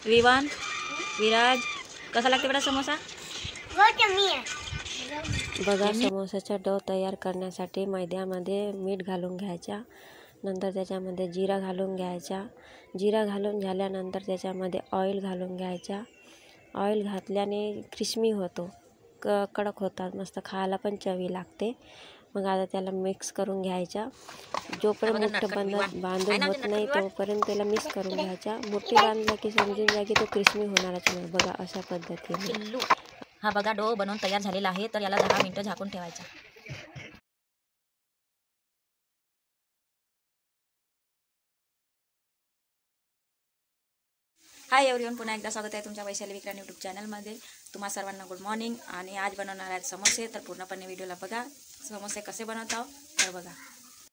विवान, विराज, कसा लागते बेटा समोसा? बघा, समोसाचा डो तयार करण्यासाठी मैद्यामध्ये मीठ घालून घ्यायचा, नंतर त्याच्यामध्ये जिरा घालून घ्यायचा. जिरा घालून झाल्यानंतर त्याच्यामध्ये ऑइल घालून घ्यायचा. ऑइल घातल्याने क्रिस्पी होतो, कडक होतात, मस्त खायला पण चवी लागते. मग आता त्याला मिक्स करून घ्यायचा. जोपर्यंत बांधून होत नाही तोपर्यंत त्याला मिक्स करून घ्यायचा. मोठी बांधला की समजून जा की तो क्रिस्पी होणारच नाही. बघा, अशा पद्धतीने. हा बघा, डो बनवून तयार झालेला आहे. तर याला 10 मिनिटं झाकून ठेवायचा. हाय एव्हरीवन, पुन्हा एकदा स्वागत आहे तुमच्या वैशाली विक्रांत यूट्यूब चॅनलमध्ये. तुम्हा सर्वांना गुड मॉर्निंग. आणि आज बनवणार आहेत समोसे. तर पूर्णपणे व्हिडिओला बघा. समोसे कसे बनवतो तर बघा.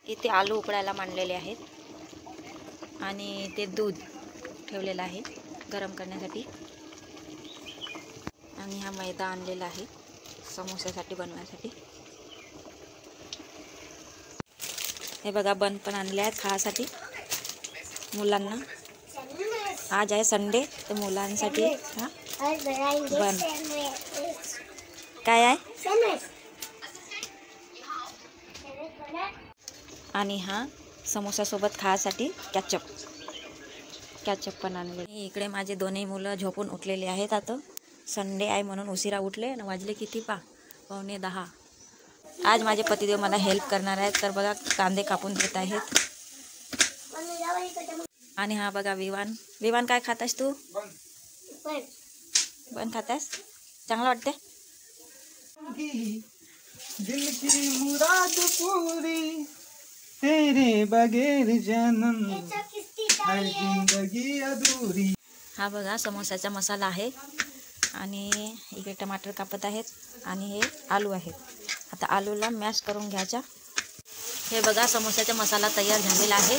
इथे आलू उकडायला मांडलेले आहेत आणि ते दूध ठेवलेलं आहे गरम करण्यासाठी. आणि हा मैदा आणलेला आहे समोस्यासाठी बनवण्यासाठी. हे बघा, बन पण आणले आहेत खाण्यासाठी मुलांना. आज आहे संडे, तर मुलांसाठी हा बन काय आहे. आणि हा समोसासोबत खाण्यासाठी कॅचअप पण आणले. इकडे माझे दोन्ही मुलं झोपून उठलेले आहेत. आता संडे आहे म्हणून उशिरा उठले आणि वाजले किती 9:45. आज माझे पतिदेव मला हेल्प करणार आहेत. तर बघा, कांदे कापून देत आहेत. आणि हा बघा विवान काय खातास तू? बन खातास? चांगलं वाटते? दिल की मुराद पूरी तेरे बगैर जन्म है जिंदगी अधूरी. हा बघा, समोसाचा मसाला आहे. आणि इकडे टमाटर कापत आहेत आणि हे आलू आहेत. आता आलूला मॅश करून घ्यायचा. हे बघा, समोसाचा मसाला तयार झालेला आहे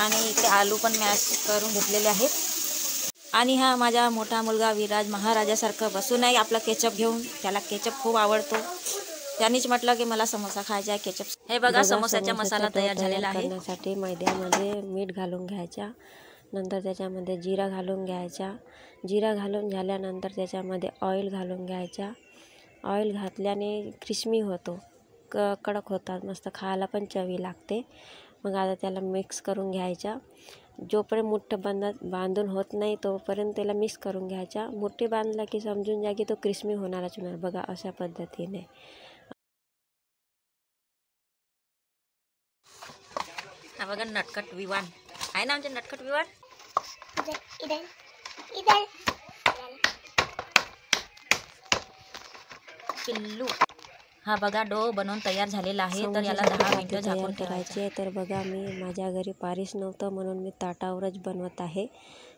आणि इथे आलू पण मॅश करून घेतलेले आहेत. आणि हा माझा मोठा मुलगा विराज महाराजासारखं बसून आहे आपला केचप घेऊन. त्याला केचप खूप आवडतो. त्यांनीच म्हटलं की मला समोसा खायचा आहे, केचप. हे बघा, समोसाचा मसाला तयार झालेला आहे. करण्यासाठी मैद्यामध्ये मीठ घालून घ्यायचा, नंतर त्याच्यामध्ये जिरा घालून घ्यायचा. जिरा घालून झाल्यानंतर त्याच्यामध्ये ऑइल घालून घ्यायचा. ऑइल घातल्याने क्रिस्पी होतो, कडक होतात, मस्त खायला पण चवी लागते. मग आता त्याला मिक्स करून घ्यायचा. जोपर्यंत बांधून होत नाही तोपर्यंत त्याला मिक्स करून घ्यायचा. मोठी बांधला की समजून जा की तो क्रिस्पी होणारच नाही. बघा, अशा पद्धतीने. हा बघा, नटखट विवान आहे ना आमचे नटखट विवान. पिल्लू. हा बघा, डो बनवून तयार झालेला आहे. तर याला 10 मिनिटं झाकून ठेवायचे. तर बघा, मी माझ्या घरी पारीस नव्हतं म्हणून मी ताटावरच बनवत आहे.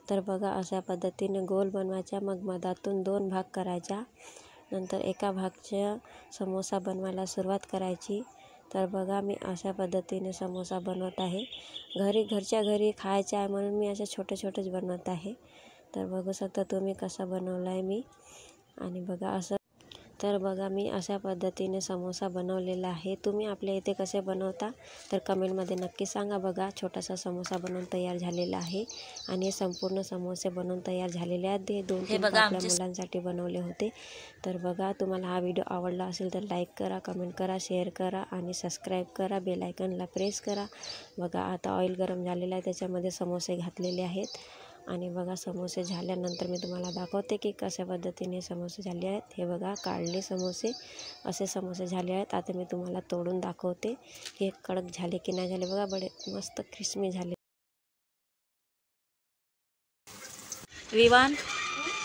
तर बघा, अशा पद्धतीने गोल बनवायचा. मग मधातून 2 भाग करायचा. नंतर एका भागच्या समोसा बनवायला सुरुवात करायची. तर बघा, मी अशा पद्धतीने समोसा बनवत आहे. घरच्या घरी खायचं आहे म्हणून मी असे छोटेच बनवत आहे. तर बघू शकता तुम्ही कसा बनवला आहे मी. आणि बघा असं. तर बघा, मी अशा पद्धतीने समोसा बनवलेला आहे. तुम्ही आपल्या इथे कसे बनवता तर कमेंटमध्ये नक्की सांगा. बघा, छोटासा समोसा बनवून तयार झालेला आहे आणि हे संपूर्ण समोसे बनवून तयार झालेले आहेत. हे 2-3 आपल्या मुलांसाठी बनवले होते. तर बघा, तुम्हाला हा व्हिडिओ आवडला असेल तर लाईक करा, कमेंट करा, शेअर करा आणि सबस्क्राईब करा. बेल आयकॉनला प्रेस करा. बघा, आता ऑइल गरम झालेलं आहे, त्याच्यामध्ये समोसे घातलेले आहेत. आणि बघा, समोसे झाल्यानंतर मी तुम्हाला दाखवते की कशा पद्धतीने समोसे झाले आहेत. हे बघा, काढले समोसे, असे समोसे झाले आहेत. आता मी तुम्हाला तोडून दाखवते की कडक झाले की नाही झाले. बघा, बडे मस्त क्रिस्पी झाले. विवान,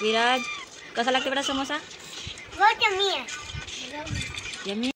विराज, कसा लागते बेटा समोसा? यम्मी.